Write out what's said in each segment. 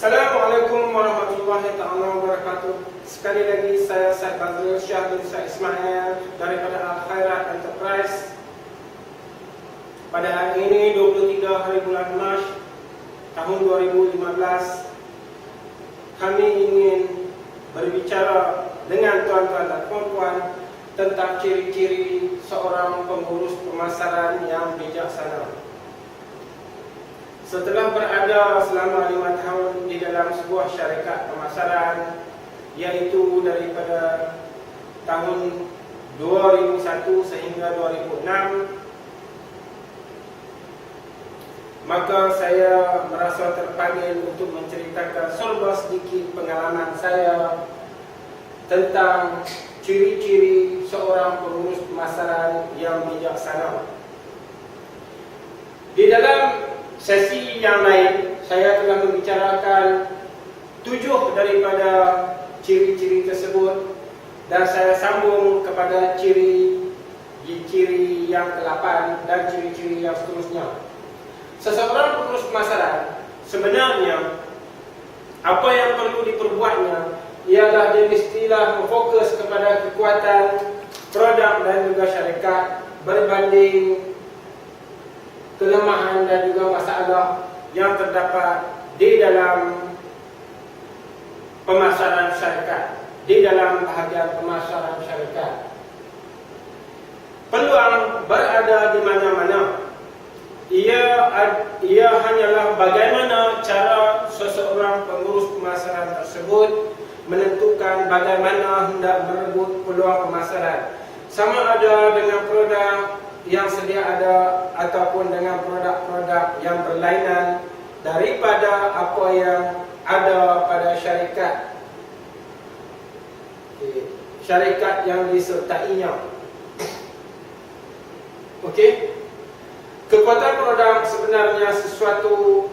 Assalamualaikum warahmatullahi ta'ala wabarakatuh. Sekali lagi saya Syed Bazrul Syah bin Syed Ismail daripada Al-Khairat Enterprise. Pada hari ini 23 hari bulan Mac tahun 2015, kami ingin berbicara dengan tuan-tuan dan puan-puan tentang ciri-ciri seorang pengurus pemasaran yang bijaksana. Setelah berada selama 5 tahun di dalam sebuah syarikat pemasaran, iaitu daripada tahun 2001 sehingga 2006, maka saya merasa terpanggil untuk menceritakan serba sedikit pengalaman saya tentang ciri-ciri seorang pengurus pemasaran yang bijaksana. Di dalam sesi yang lain, saya telah membicarakan 7 daripada ciri-ciri tersebut, dan saya sambung kepada ciri-ciri yang ke-8 dan ciri-ciri yang seterusnya. Seseorang pengurus pemasaran, sebenarnya apa yang perlu diperbuatnya ialah dia mestilah memfokus kepada kekuatan produk dan juga syarikat berbanding kelemahan dan juga masalah yang terdapat di dalam pemasaran syarikat, di dalam bahagian pemasaran syarikat. Peluang berada di mana-mana. Ia hanyalah bagaimana cara seseorang pengurus pemasaran tersebut menentukan bagaimana hendak merebut peluang pemasaran, sama ada dengan produk yang sedia ada ataupun dengan produk-produk yang berlainan daripada apa yang ada pada syarikat yang disertainya. Okey. Kekuatan produk sebenarnya sesuatu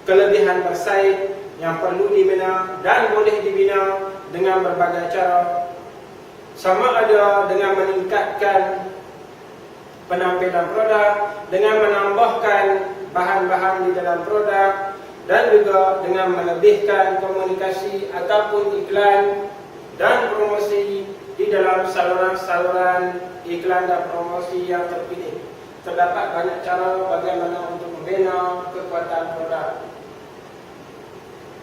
kelebihan bersaing yang perlu dibina dan boleh dibina dengan berbagai cara, sama ada dengan meningkatkan penampilan produk, dengan menambahkan bahan-bahan di dalam produk, dan juga dengan melebihkan komunikasi ataupun iklan dan promosi di dalam saluran-saluran iklan dan promosi yang terpilih. Terdapat banyak cara bagaimana untuk membina kekuatan produk.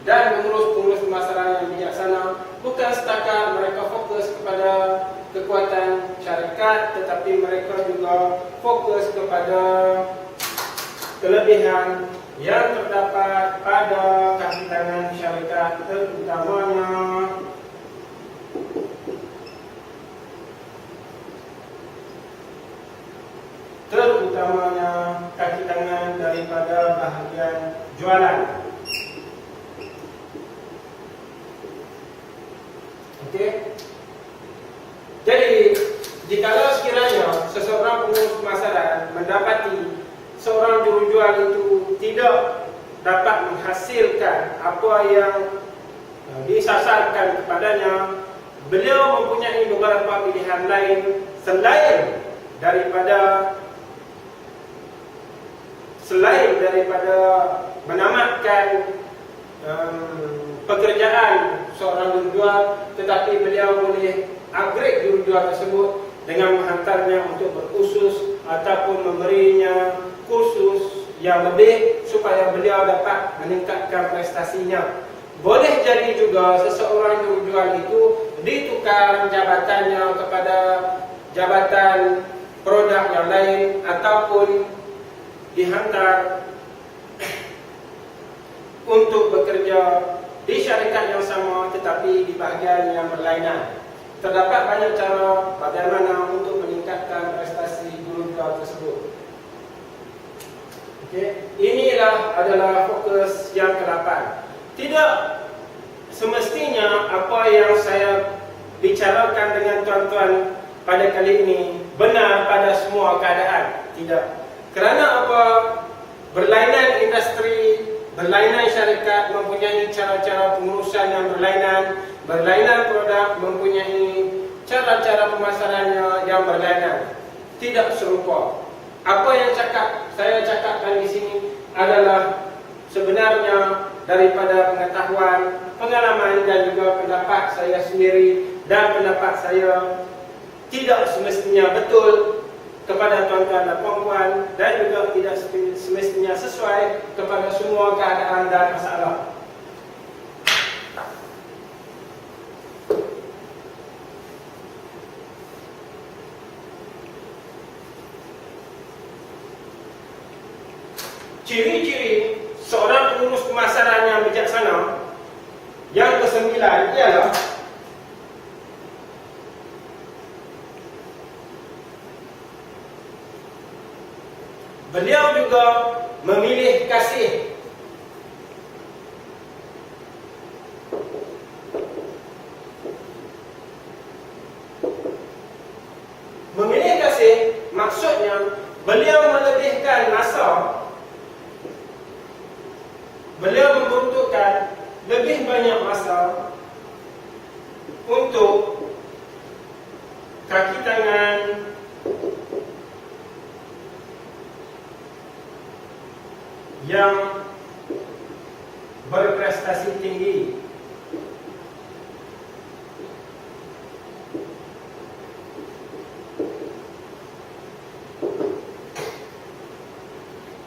Dan pengurus-pengurus pemasaran yang bijaksana bukan setakat mereka fokus kepada kekuatan syarikat, tetapi mereka juga fokus kepada kelebihan yang terdapat pada kaki tangan syarikat, terutamanya kaki tangan daripada bahagian jualan. Okey. Jadi, jikalau sekiranya seseorang pengurus pemasaran mendapati seorang jurujual itu tidak dapat menghasilkan apa yang disasarkan kepadanya, beliau mempunyai beberapa pilihan lain selain daripada menamatkan pekerjaan seorang jurujual, tetapi beliau boleh upgrade jurujual tersebut dengan menghantarnya untuk berkursus ataupun memberinya kursus yang lebih supaya beliau dapat meningkatkan prestasinya. Boleh jadi juga seseorang jurujual itu ditukar jabatannya kepada jabatan produk yang lain ataupun dihantar untuk bekerja di syarikat yang sama tetapi di bahagian yang berlainan. Terdapat banyak cara bagaimana untuk meningkatkan prestasi jurujual tersebut. Okay. Inilah adalah fokus yang ke-8. Tidak semestinya apa yang saya bicarakan dengan tuan-tuan pada kali ini benar pada semua keadaan. Tidak. Kerana apa? Berlainan industri, berlainan syarikat mempunyai cara-cara pengurusan yang berlainan produk mempunyai cara-cara pemasarannya yang berlainan, tidak serupa. Apa yang saya cakapkan di sini adalah sebenarnya daripada pengetahuan, pengalaman dan juga pendapat saya sendiri dan pendapat saya tidak semestinya betul kepada tuan-tuan dan puan-puan dan juga tidak semestinya sesuai kepada semua keadaan dan masalah. Ciri-ciri seorang pengurus pemasaran yang bijaksana yang kesembilan ialah beliau juga memilih kasih. Memilih kasih maksudnya beliau melebihkan masa. Beliau membutuhkan lebih banyak masa untuk kaki tangan yang berprestasi tinggi.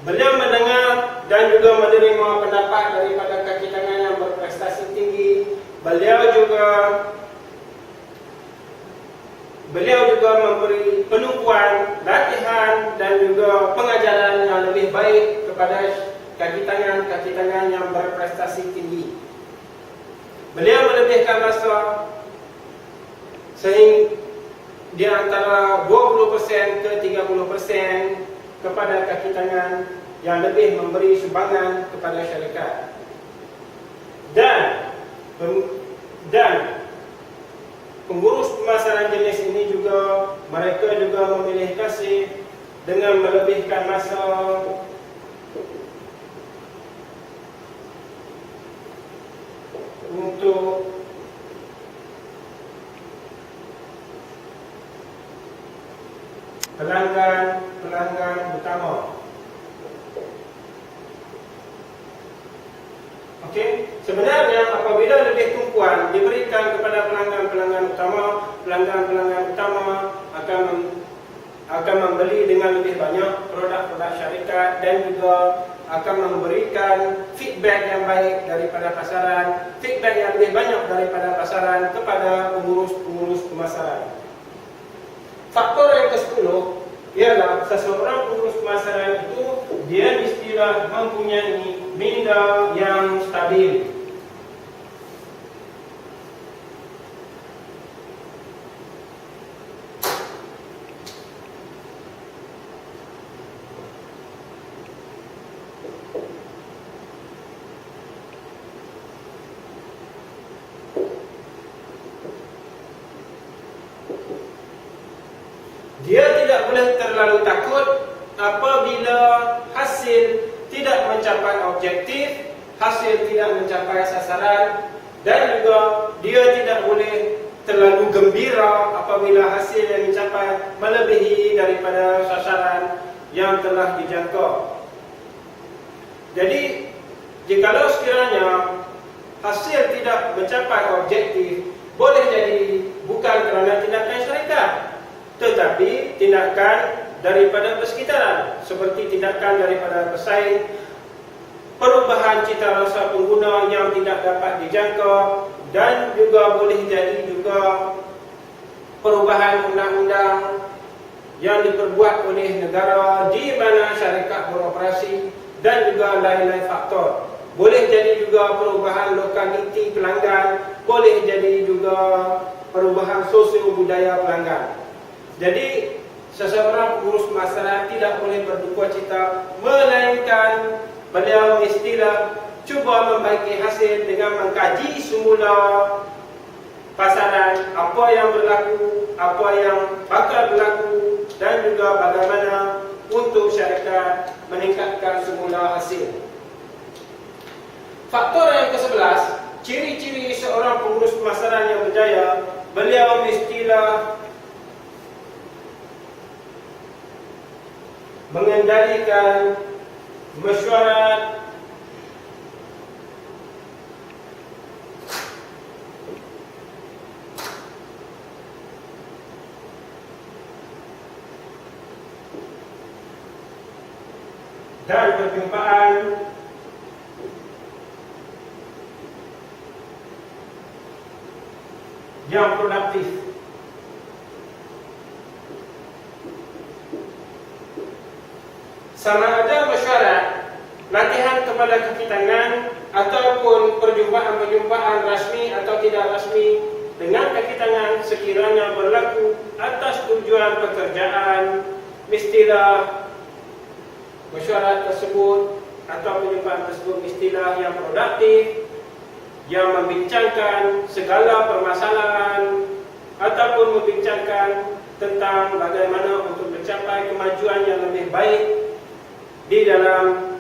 Beliau mendengar dan juga menerima pendapat daripada kaki tangan yang berprestasi tinggi. Beliau juga memberi penumpuan, latihan dan juga pengajaran yang lebih baik kepada kaki tangan yang berprestasi tinggi. Beliau melebihkan masa sehingga di antara 20% ke 30% kepada kaki tangan yang lebih memberi sumbangan kepada syarikat. Dan pengurus pemasaran jenis ini juga mereka juga memilih kasih dengan melebihkan masa untuk pelanggan utama. Okey, sebenarnya apabila lebih tumpuan diberikan kepada pelanggan utama akan membeli dengan lebih banyak produk-produk syarikat dan juga akan memberikan feedback yang baik daripada pasaran, feedback yang lebih banyak daripada pasaran kepada pengurus pemasaran. Faktor yang ke-10 ialah seseorang pengurus pemasaran itu dia mestilah mempunyai minda yang stabil. Dia tidak boleh terlalu takut apabila hasil tidak mencapai objektif, hasil tidak mencapai sasaran, dan juga dia tidak boleh terlalu gembira apabila hasil yang dicapai melebihi daripada sasaran yang telah dijangka. Jadi, jikalau sekiranya hasil tidak mencapai objektif, boleh jadi bukan kerana tindakan syarikat, tetapi tindakan daripada persekitaran, seperti tindakan daripada pesaing, perubahan cita rasa pengguna yang tidak dapat dijangka, dan juga boleh jadi juga perubahan undang-undang yang diperbuat oleh negara di mana syarikat beroperasi, dan juga lain-lain faktor. Boleh jadi juga perubahan lokaliti pelanggan, boleh jadi juga perubahan sosio budaya pelanggan. Jadi seseorang pengurus pemasaran tidak boleh berduka cita, melainkan beliau mestilah cuba membaiki hasil dengan mengkaji semula pasaran, apa yang berlaku, apa yang bakal berlaku, dan juga bagaimana untuk syarikat meningkatkan semula hasil. Faktor yang ke-11, ciri-ciri seorang pengurus pemasaran yang berjaya, beliau mestilah mengendalikan mesyuarat dan perjumpaan yang produktif. Sama ada mesyuarat, latihan kepada kaki tangan, ataupun perjumpaan-perjumpaan rasmi atau tidak rasmi dengan kaki tangan sekiranya berlaku atas tujuan pekerjaan, mestilah mesyuarat tersebut atau perjumpaan tersebut mestilah yang produktif, yang membincangkan segala permasalahan ataupun membincangkan tentang bagaimana untuk mencapai kemajuan yang lebih baik di dalam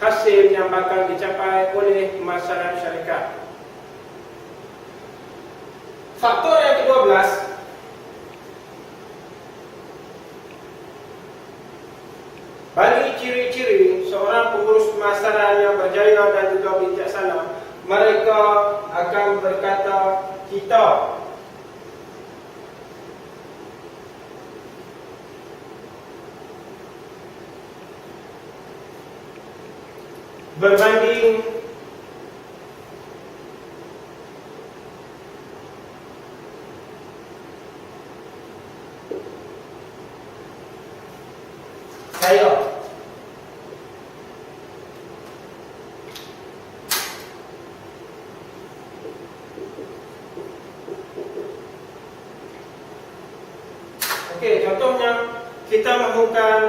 hasil yang bakal dicapai oleh pemasaran syarikat. Faktor yang ke-12, bagi ciri-ciri seorang pengurus pemasaran yang berjaya dan juga bijaksana, mereka akan berkata kita. Berbanding saya. Okey, contohnya kita mahukan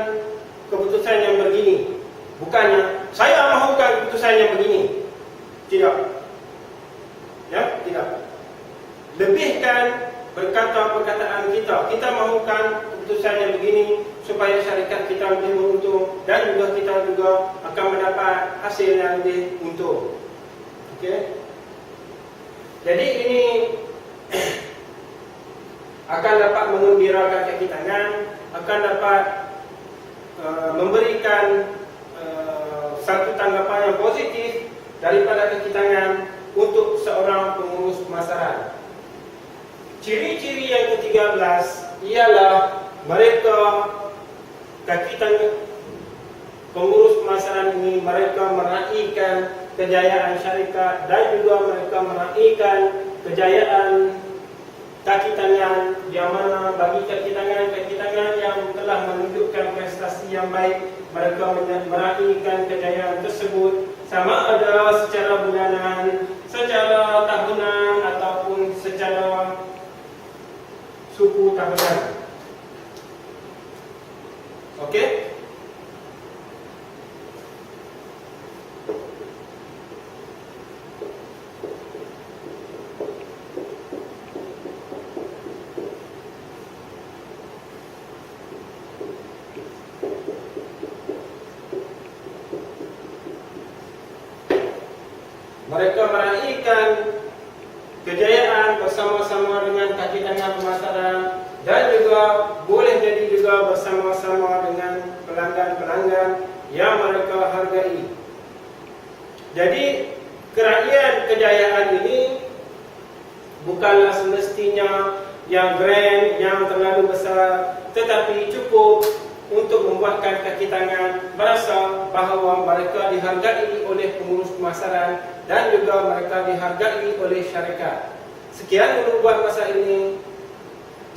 keputusan yang begini. Bukannya saya mahukan keputusan yang begini. Tidak. Ya, tidak. Lebihkan berkata perkataan kita. Kita mahukan keputusan yang begini supaya syarikat kita lebih beruntung dan juga kita juga akan mendapat hasil yang lebih untung. Okey. Jadi ini akan dapat mengembirakan kaki tangan, akan dapat memberikan satu tanggapan yang positif daripada kaki tangan untuk seorang pengurus pemasaran. Ciri-ciri yang ke-13 ialah mereka kaki tangan pengurus pemasaran ini mereka meraihkan kejayaan syarikat dan juga mereka meraihkan kejayaan kaki tangan, yang mana bagi kaki tangan yang telah menunjukkan prestasi yang baik, mereka meraihkan kejayaan tersebut sama ada secara bulanan, secara tahunan ataupun secara suku tahunan. Okey? Mereka meraihkan kejayaan bersama-sama dengan kaki tangan pemasaran dan juga boleh jadi juga bersama-sama dengan pelanggan-pelanggan yang mereka hargai. Jadi keraian kejayaan ini bukanlah semestinya yang grand, yang terlalu besar, tetapi cukup untuk membuatkan kaki tangan merasa bahawa mereka dihargai oleh pengurus pemasaran dan juga mereka dihargai oleh syarikat. Sekian dulu buat masa ini.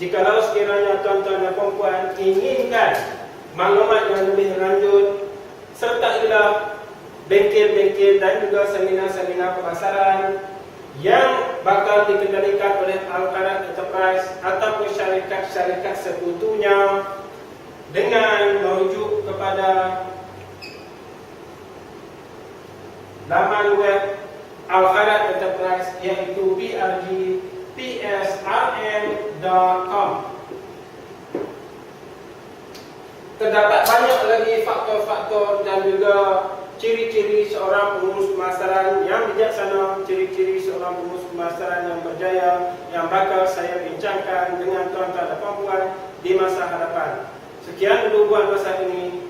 Jikalau sekiranya tuan-tuan dan puan-puan inginkan maklumat yang lebih lanjut, sertailah bengkel-bengkel dan juga seminar-seminar pemasaran yang bakal dikendalikan oleh Al-Qarat Enterprise ataupun syarikat-syarikat sekutunya dengan merujuk kepada laman web Al-Qarat Enterprise iaitu brgpsrn.com. Terdapat banyak lagi faktor-faktor dan juga ciri-ciri seorang pengurus pemasaran yang bijaksana, ciri-ciri seorang pengurus pemasaran yang berjaya yang bakal saya bincangkan dengan tuan-tuan dan puan-puan di masa hadapan. Sekian dulu buat masa ini.